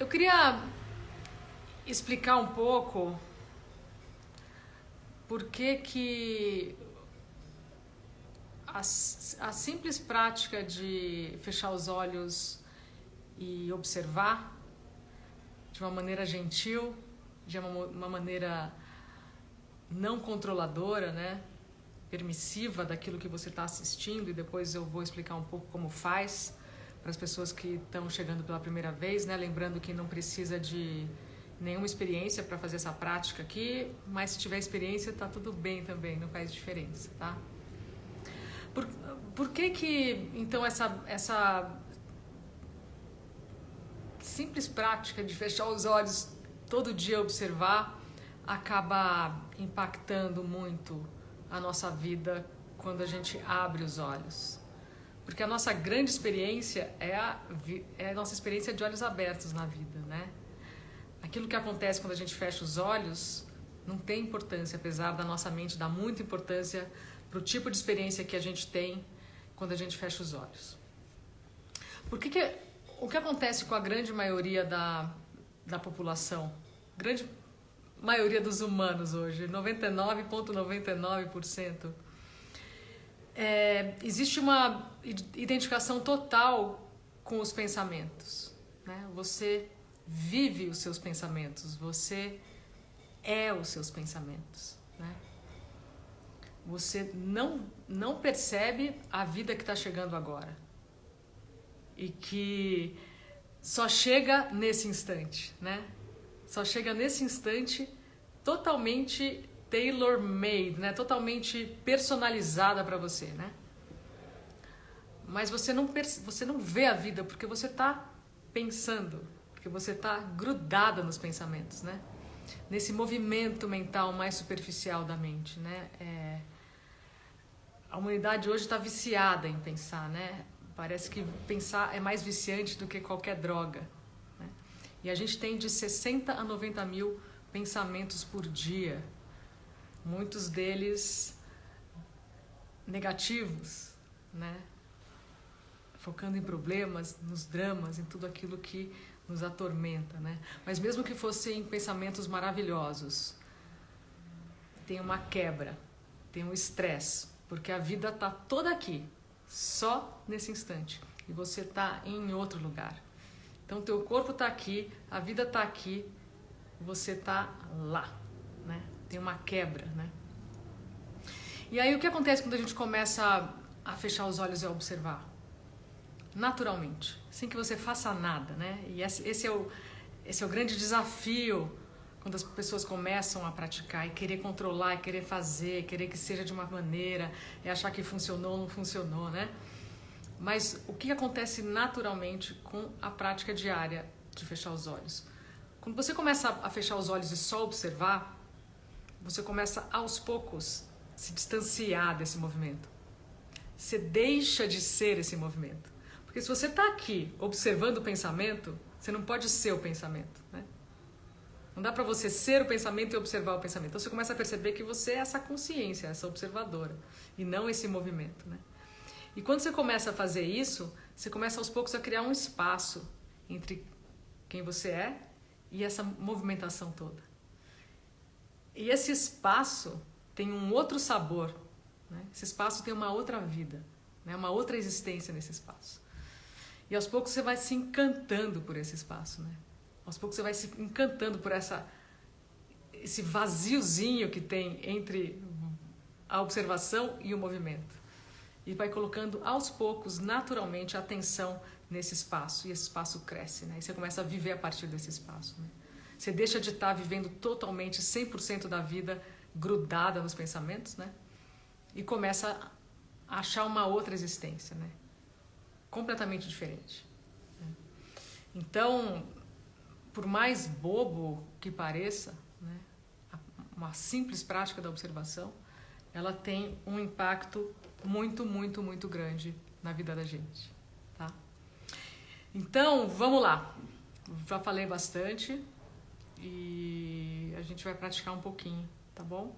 Eu queria explicar um pouco por que a simples prática de fechar os olhos e observar de uma maneira gentil, de uma maneira não controladora, né? Permissiva daquilo que você está assistindo, e depois eu vou explicar um pouco como faz para as pessoas que estão chegando pela primeira vez, né? Lembrando que não precisa de nenhuma experiência para fazer essa prática aqui, mas se tiver experiência tá tudo bem também, não faz diferença, tá? Por que então essa simples prática de fechar os olhos todo dia, observar, acaba impactando muito a nossa vida quando a gente abre os olhos? Porque a nossa grande experiência é a nossa experiência de olhos abertos na vida, né? Aquilo que acontece quando a gente fecha os olhos não tem importância, apesar da nossa mente dar muita importância para o tipo de experiência que a gente tem quando a gente fecha os olhos. O que acontece com a grande maioria da população, grande maioria dos humanos hoje, 99,99%, existe uma identificação total com os pensamentos, né? Você vive os seus pensamentos, você é os seus pensamentos, né? Você não percebe a vida que está chegando agora e que só chega nesse instante, né? Só chega nesse instante totalmente tailor-made, né? Totalmente personalizada para você, né? Mas você não vê a vida porque você está pensando, porque você está grudada nos pensamentos, né? Nesse movimento mental mais superficial da mente, né? A humanidade hoje está viciada em pensar, né? Parece que pensar é mais viciante do que qualquer droga, né? E a gente tem de 60 a 90 mil pensamentos por dia, muitos deles negativos, né? Focando em problemas, nos dramas, em tudo aquilo que nos atormenta, né? Mas mesmo que fossem pensamentos maravilhosos, tem uma quebra, tem um estresse, porque a vida está toda aqui, só nesse instante, e você está em outro lugar. Então teu corpo está aqui, a vida está aqui, você está lá, né? Tem uma quebra, né? E aí o que acontece quando a gente começa a fechar os olhos e a observar? Naturalmente, sem que você faça nada, né? E esse é o grande desafio quando as pessoas começam a praticar e querer controlar, e querer fazer, querer que seja de uma maneira, e achar que funcionou ou não funcionou, né? Mas o que acontece naturalmente com a prática diária de fechar os olhos? Quando você começa a fechar os olhos e só observar, você começa aos poucos se distanciar desse movimento. Você deixa de ser esse movimento. Porque se você está aqui observando o pensamento, você não pode ser o pensamento, né? Não dá para você ser o pensamento e observar o pensamento. Então você começa a perceber que você é essa consciência, essa observadora, e não esse movimento, né? E quando você começa a fazer isso, você começa aos poucos a criar um espaço entre quem você é e essa movimentação toda. E esse espaço tem um outro sabor, né? Esse espaço tem uma outra vida, né? Uma outra existência nesse espaço. E aos poucos você vai se encantando por esse espaço, né? Aos poucos você vai se encantando por esse vaziozinho que tem entre a observação e o movimento. E vai colocando aos poucos, naturalmente, a atenção nesse espaço. E esse espaço cresce, né? E você começa a viver a partir desse espaço, né? Você deixa de estar vivendo totalmente 100% da vida grudada nos pensamentos, né? E começa a achar uma outra existência, né? Completamente diferente, né? Então, por mais bobo que pareça, né, uma simples prática da observação, ela tem um impacto muito, muito, muito grande na vida da gente, tá? Então, vamos lá. Já falei bastante e a gente vai praticar um pouquinho, tá bom?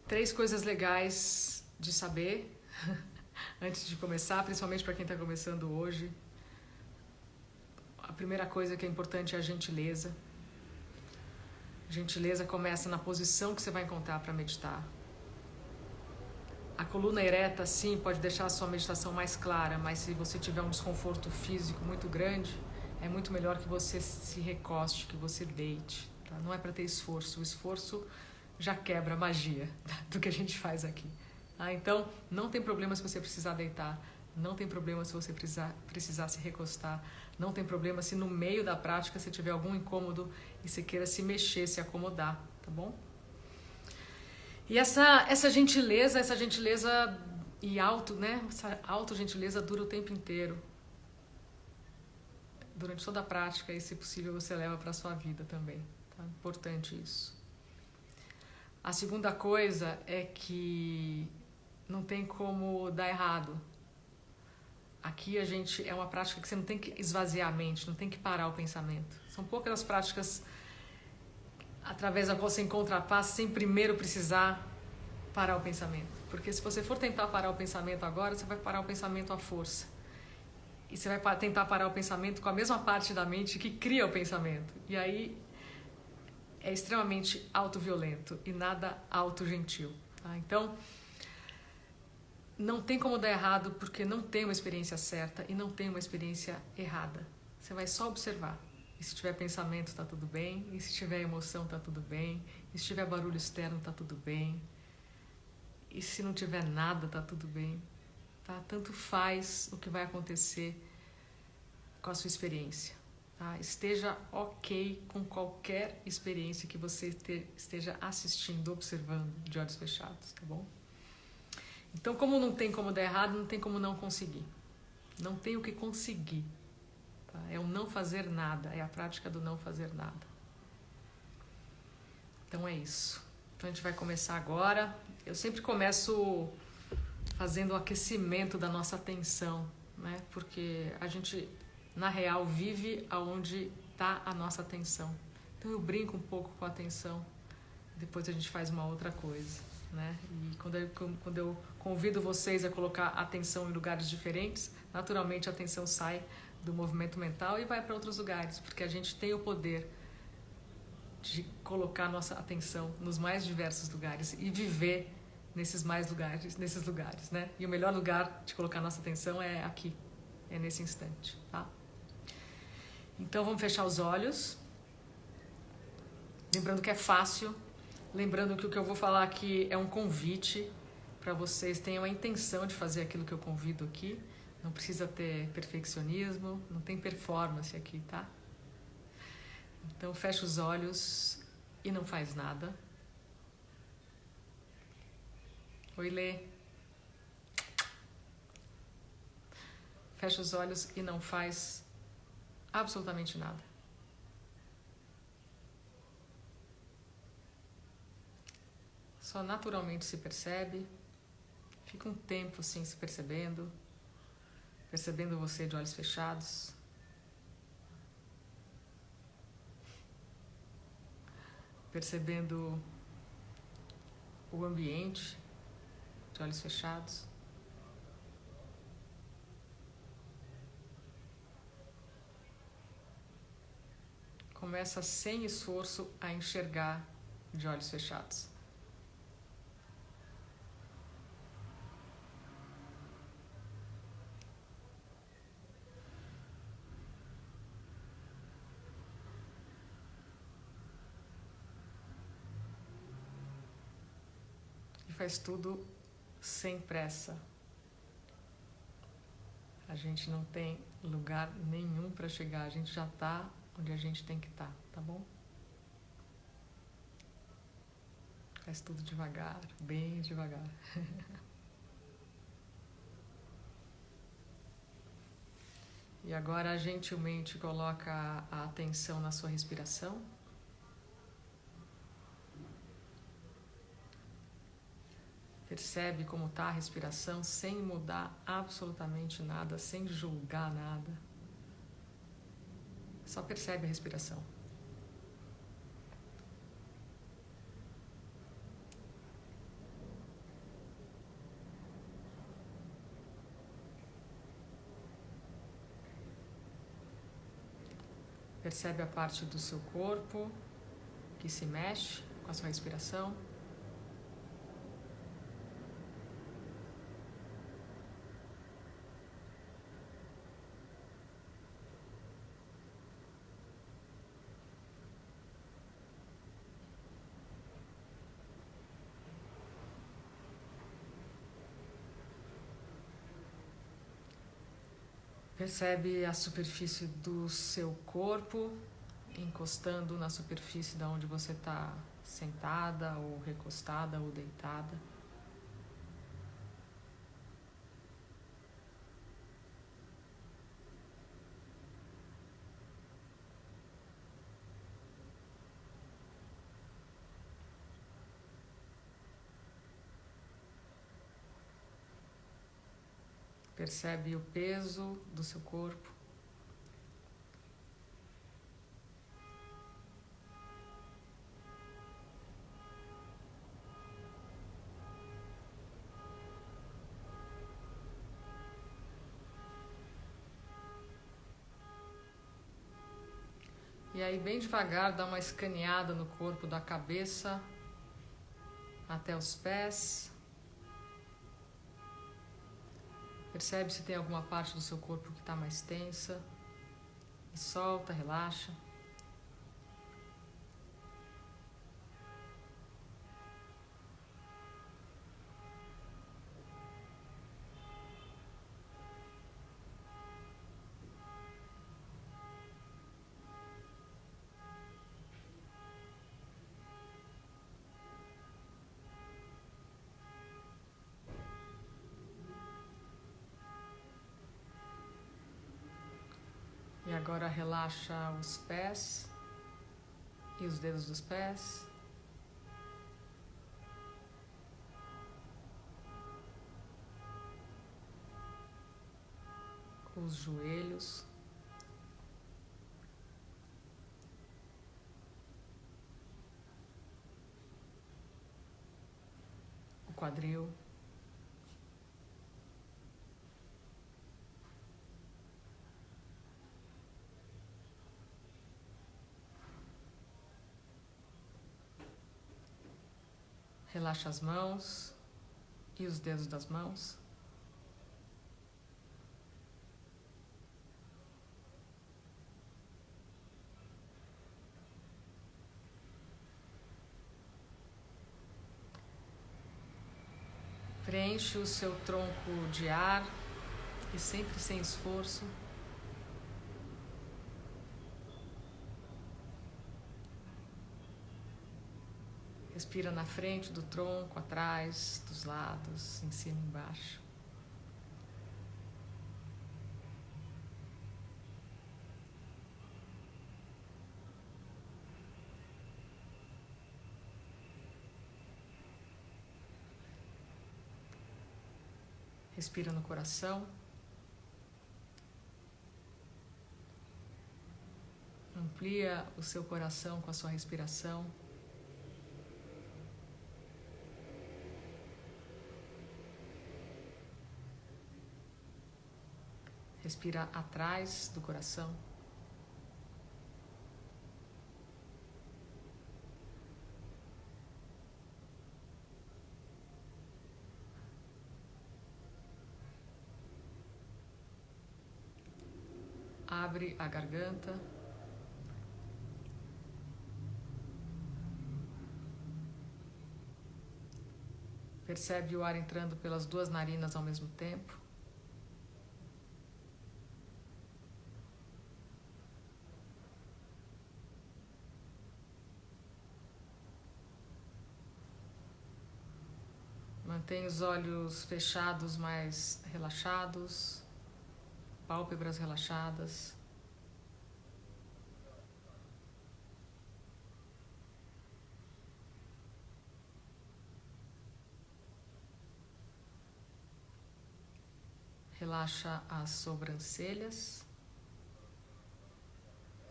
3 coisas legais de saber antes de começar, principalmente para quem está começando hoje. primeira coisa que é importante é a gentileza. Gentileza começa na posição que você vai encontrar para meditar. A coluna ereta, sim, pode deixar a sua meditação mais clara, mas se você tiver um desconforto físico muito grande, é muito melhor que você se recoste, que você deite. Tá? Não é para ter esforço. O esforço já quebra a magia do que a gente faz aqui. Tá? Então, não tem problema se você precisar deitar. Não tem problema se você precisar se recostar. Não tem problema se no meio da prática você tiver algum incômodo e você queira se mexer, se acomodar, tá bom? E essa gentileza e essa auto-gentileza dura o tempo inteiro. Durante toda a prática, e se possível você leva para a sua vida também. Tá? Importante isso. A segunda coisa é que não tem como dar errado. Aqui é uma prática que você não tem que esvaziar a mente, não tem que parar o pensamento. São poucas as práticas através da qual você encontra a paz sem primeiro precisar parar o pensamento. Porque se você for tentar parar o pensamento agora, você vai parar o pensamento à força. E você vai tentar parar o pensamento com a mesma parte da mente que cria o pensamento. E aí é extremamente autoviolento e nada autogentil. Tá? Então, não tem como dar errado porque não tem uma experiência certa e não tem uma experiência errada. Você vai só observar. E se tiver pensamento, está tudo bem. E se tiver emoção, está tudo bem. E se tiver barulho externo, está tudo bem. E se não tiver nada, está tudo bem. Tá? Tanto faz o que vai acontecer com a sua experiência. Tá? Esteja ok com qualquer experiência que você esteja assistindo, observando de olhos fechados, tá bom? Então, como não tem como dar errado, não tem como não conseguir. Não tem o que conseguir. Tá? É o não fazer nada, é a prática do não fazer nada. Então é isso. Então a gente vai começar agora. Eu sempre começo fazendo o aquecimento da nossa atenção, né? Porque a gente, na real, vive aonde está a nossa atenção. Então eu brinco um pouco com a atenção, depois a gente faz uma outra coisa, né? E quando eu convido vocês a colocar a atenção em lugares diferentes, naturalmente a atenção sai do movimento mental e vai para outros lugares, porque a gente tem o poder de colocar nossa atenção nos mais diversos lugares e viver nesses lugares, né? E o melhor lugar de colocar nossa atenção é aqui, é nesse instante, tá? Então vamos fechar os olhos, lembrando que é fácil, lembrando que o que eu vou falar aqui é um convite para vocês tenham a intenção de fazer aquilo que eu convido aqui. Não precisa ter perfeccionismo, não tem performance aqui, tá? Então fecha os olhos e não faz nada. Oi, Lê. Fecha os olhos e não faz absolutamente nada. Só naturalmente se percebe. Fica um tempo assim se percebendo. Percebendo você de olhos fechados. Percebendo o ambiente de olhos fechados. Começa sem esforço a enxergar de olhos fechados. E faz tudo sem pressa. A gente não tem lugar nenhum para chegar, a gente já está onde a gente tem que estar, tá bom? Faz tudo devagar, bem devagar. E agora gentilmente coloca a atenção na sua respiração. Percebe como está a respiração sem mudar absolutamente nada, sem julgar nada. Só percebe a respiração. Percebe a parte do seu corpo que se mexe com a sua respiração. Percebe a superfície do seu corpo encostando na superfície de onde você está sentada ou recostada ou deitada. Percebe o peso do seu corpo. E aí, bem devagar, dá uma escaneada no corpo, da cabeça até os pés. Percebe se tem alguma parte do seu corpo que está mais tensa. E solta, relaxa. E agora relaxa os pés e os dedos dos pés. Os joelhos. O quadril. Relaxa as mãos e os dedos das mãos. Preenche o seu tronco de ar e sempre sem esforço. Respira na frente do tronco, atrás, dos lados, em cima e embaixo. Respira no coração. Amplia o seu coração com a sua respiração. Respira atrás do coração. Abre a garganta. Percebe o ar entrando pelas duas narinas ao mesmo tempo. Mantém os olhos fechados, mas relaxados. Pálpebras relaxadas. Relaxa as sobrancelhas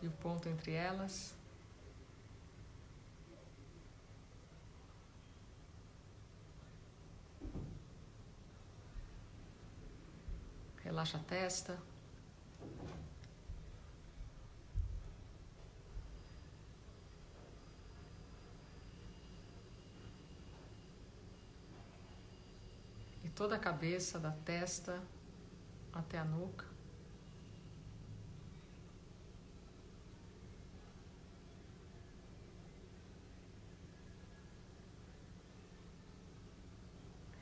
e o ponto entre elas. Relaxa a testa. toda a cabeça, da testa até a nuca.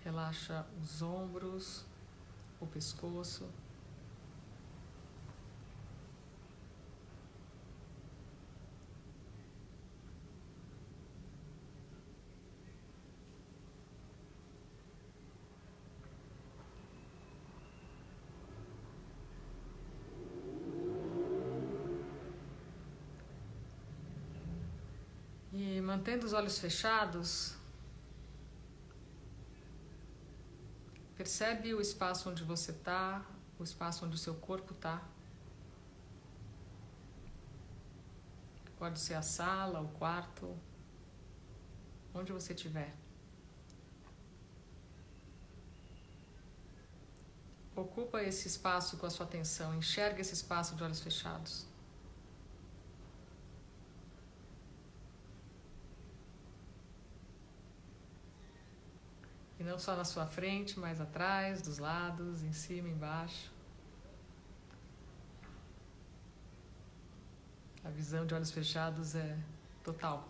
Relaxa os ombros, o pescoço. E mantendo os olhos fechados, percebe o espaço onde você está, o espaço onde o seu corpo está. Pode ser a sala, o quarto, onde você estiver. Ocupa esse espaço com a sua atenção, enxerga esse espaço de olhos fechados. E não só na sua frente, mas atrás, dos lados, em cima, embaixo. A visão de olhos fechados é total.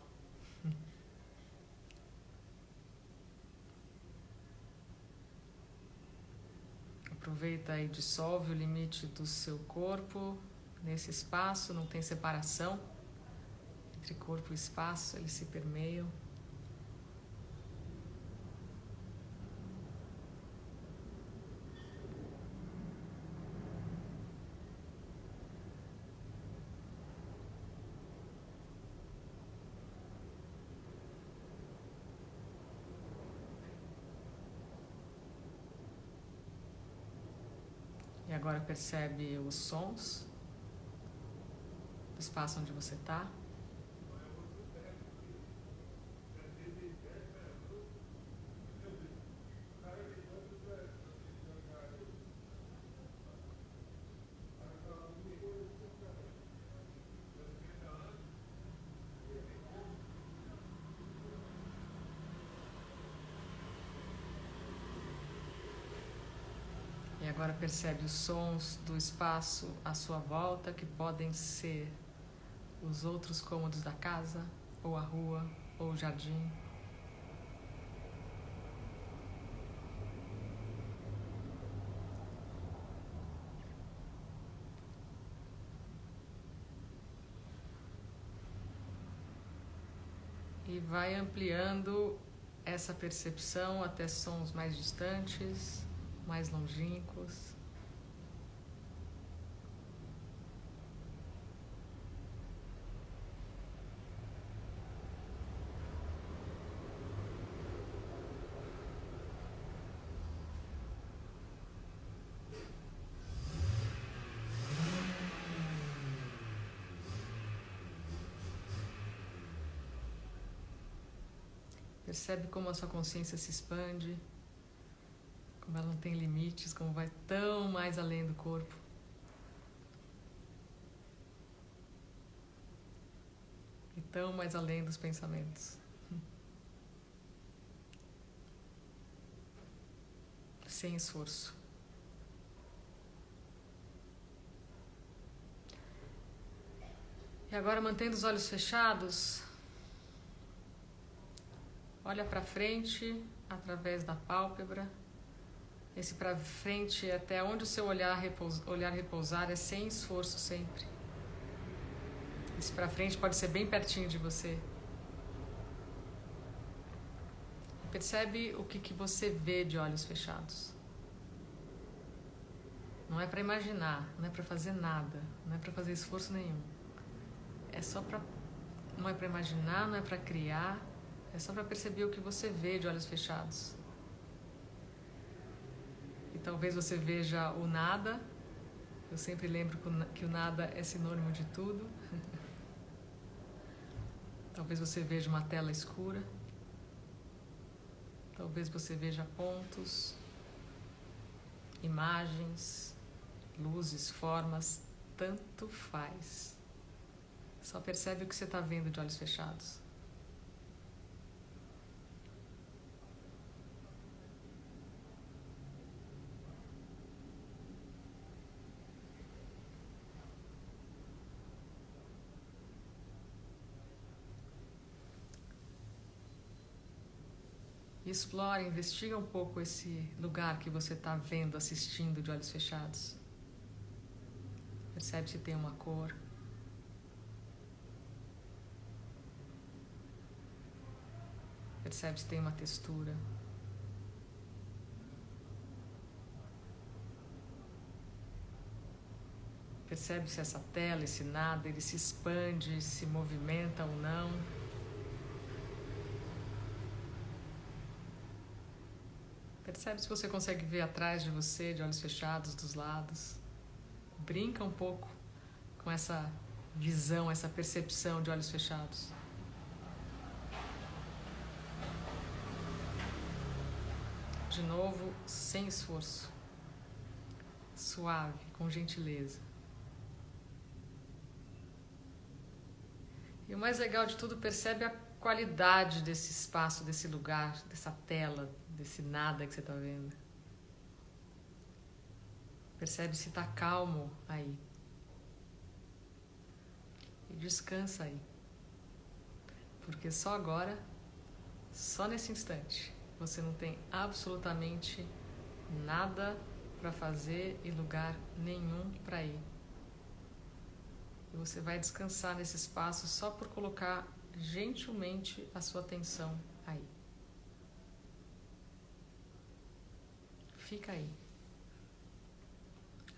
Aproveita e dissolve o limite do seu corpo nesse espaço, não tem separação entre corpo e espaço, eles se permeiam. E agora percebe os sons do espaço onde você está. E agora percebe os sons do espaço à sua volta, que podem ser os outros cômodos da casa, ou a rua, ou o jardim. E vai ampliando essa percepção até sons mais distantes, mais longínquos. Percebe como a sua consciência se expande, como ela não tem limites, como vai tão mais além do corpo. E tão mais além dos pensamentos. Sem esforço. E agora, mantendo os olhos fechados, olha para frente através da pálpebra. Esse para frente até onde o seu olhar repousar é sem esforço sempre. Esse para frente pode ser bem pertinho de você. Percebe o que você vê de olhos fechados. Não é para imaginar, não é para fazer nada, não é para fazer esforço nenhum. É só para... Não é para imaginar, não é para criar, é só para perceber o que você vê de olhos fechados. E talvez você veja o nada. Eu sempre lembro que o nada é sinônimo de tudo. Talvez você veja uma tela escura. Talvez você veja pontos, imagens, luzes, formas, tanto faz. Só percebe o que você está vendo de olhos fechados. explora, investiga um pouco esse lugar que você está vendo, assistindo de olhos fechados. Percebe se tem uma cor. Percebe se tem uma textura. Percebe se essa tela, esse nada, ele se expande, se movimenta ou não. Percebe se você consegue ver atrás de você, de olhos fechados, dos lados. Brinca um pouco com essa visão, essa percepção de olhos fechados. De novo, sem esforço. Suave, com gentileza. E o mais legal de tudo, percebe a qualidade desse espaço, desse lugar, dessa tela, desse nada que você está vendo. Percebe se está calmo aí. E descansa aí. Porque só agora, só nesse instante, você não tem absolutamente nada para fazer e lugar nenhum para ir. E você vai descansar nesse espaço só por colocar gentilmente a sua atenção aí. Fica aí.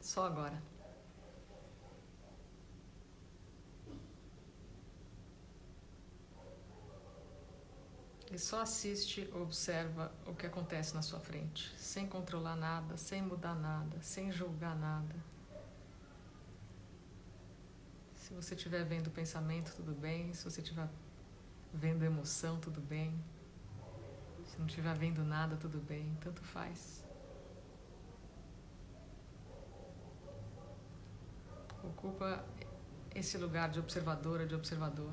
Só agora. E só assiste, observa o que acontece na sua frente, sem controlar nada, sem mudar nada, sem julgar nada. Se você estiver vendo pensamento, tudo bem. Se você estiver vendo emoção, tudo bem. Se não estiver vendo nada, tudo bem. Tanto faz. Ocupa esse lugar de observadora, de observador,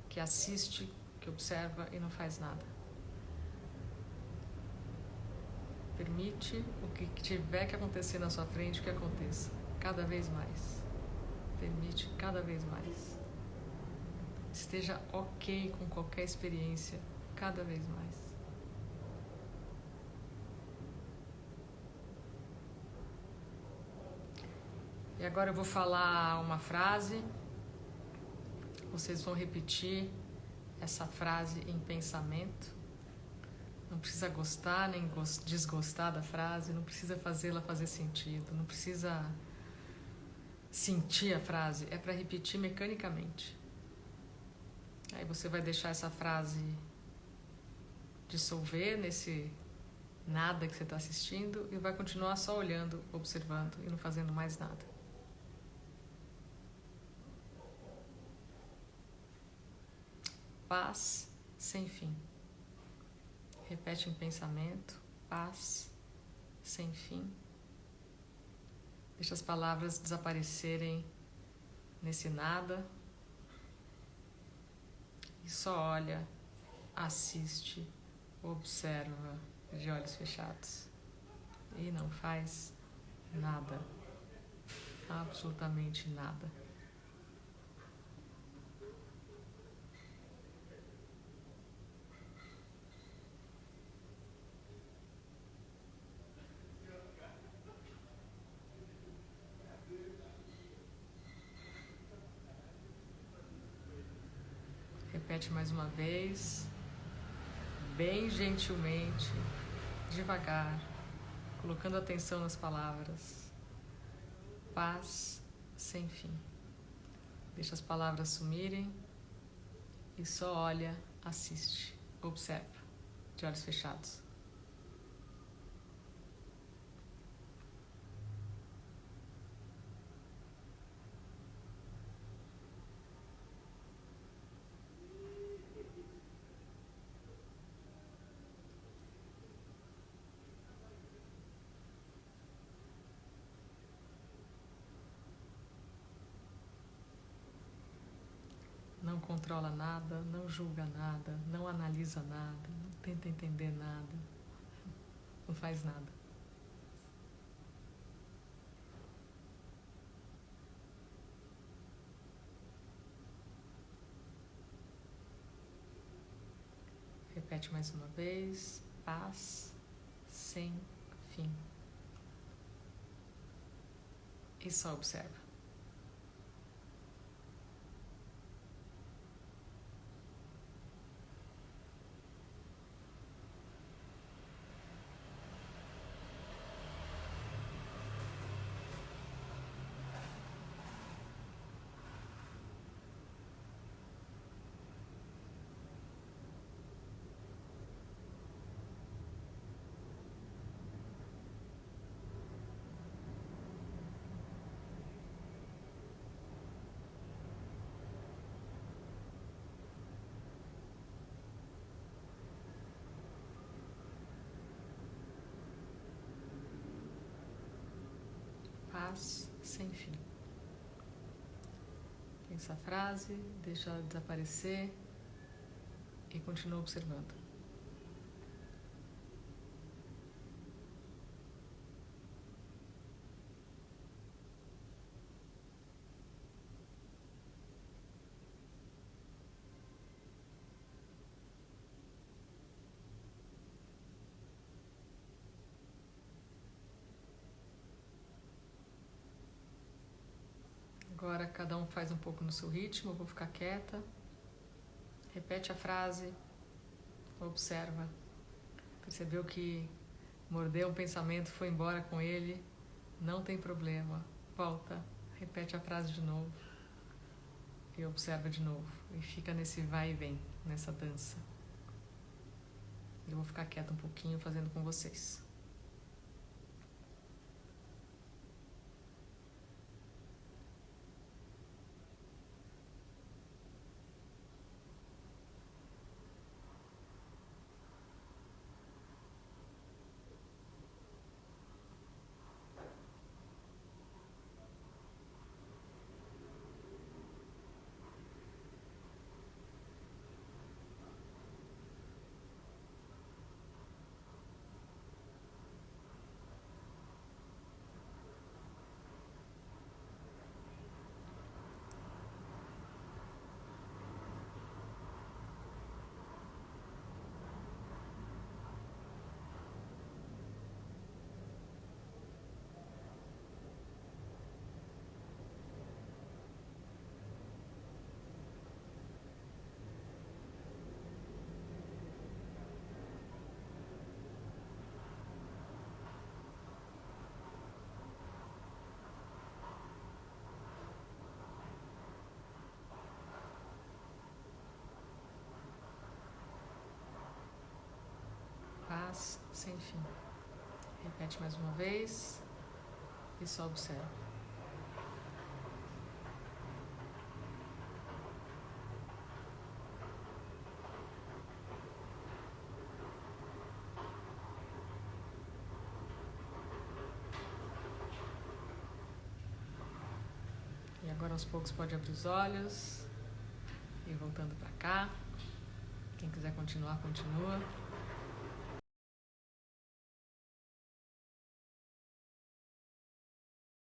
que assiste, que observa e não faz nada. Permite o que tiver que acontecer na sua frente que aconteça, cada vez mais. Permite cada vez mais. Esteja ok com qualquer experiência, cada vez mais. E agora eu vou falar uma frase. Vocês vão repetir essa frase em pensamento. Não precisa gostar nem desgostar da frase, não precisa fazê-la fazer sentido, não precisa sentir a frase, é para repetir mecanicamente. Aí você vai deixar essa frase dissolver nesse nada que você está assistindo e vai continuar só olhando, observando e não fazendo mais nada. Paz sem fim. Repete em pensamento, paz sem fim. Deixa as palavras desaparecerem nesse nada. E só olha, assiste, observa de olhos fechados. E não faz nada. Absolutamente nada. Repete mais uma vez, bem gentilmente, devagar, colocando atenção nas palavras. Paz sem fim. Deixa as palavras sumirem e só olha, assiste, observa, de olhos fechados. Não controla nada, não julga nada, não analisa nada, não tenta entender nada, não faz nada. Repete mais uma vez. Paz sem fim. E só observa. Paz sem fim. Pensa a frase, deixa ela desaparecer e continua observando. Agora cada um faz um pouco no seu ritmo, eu vou ficar quieta. Repete a frase, observa. Percebeu que mordeu um pensamento, foi embora com ele, não tem problema. Volta, repete a frase de novo e observa de novo. E fica nesse vai e vem, nessa dança. Eu vou ficar quieta um pouquinho fazendo com vocês. Paz sem fim. Repete mais uma vez e só observa. E agora aos poucos pode abrir os olhos e voltando para cá. Quem quiser continuar, continua.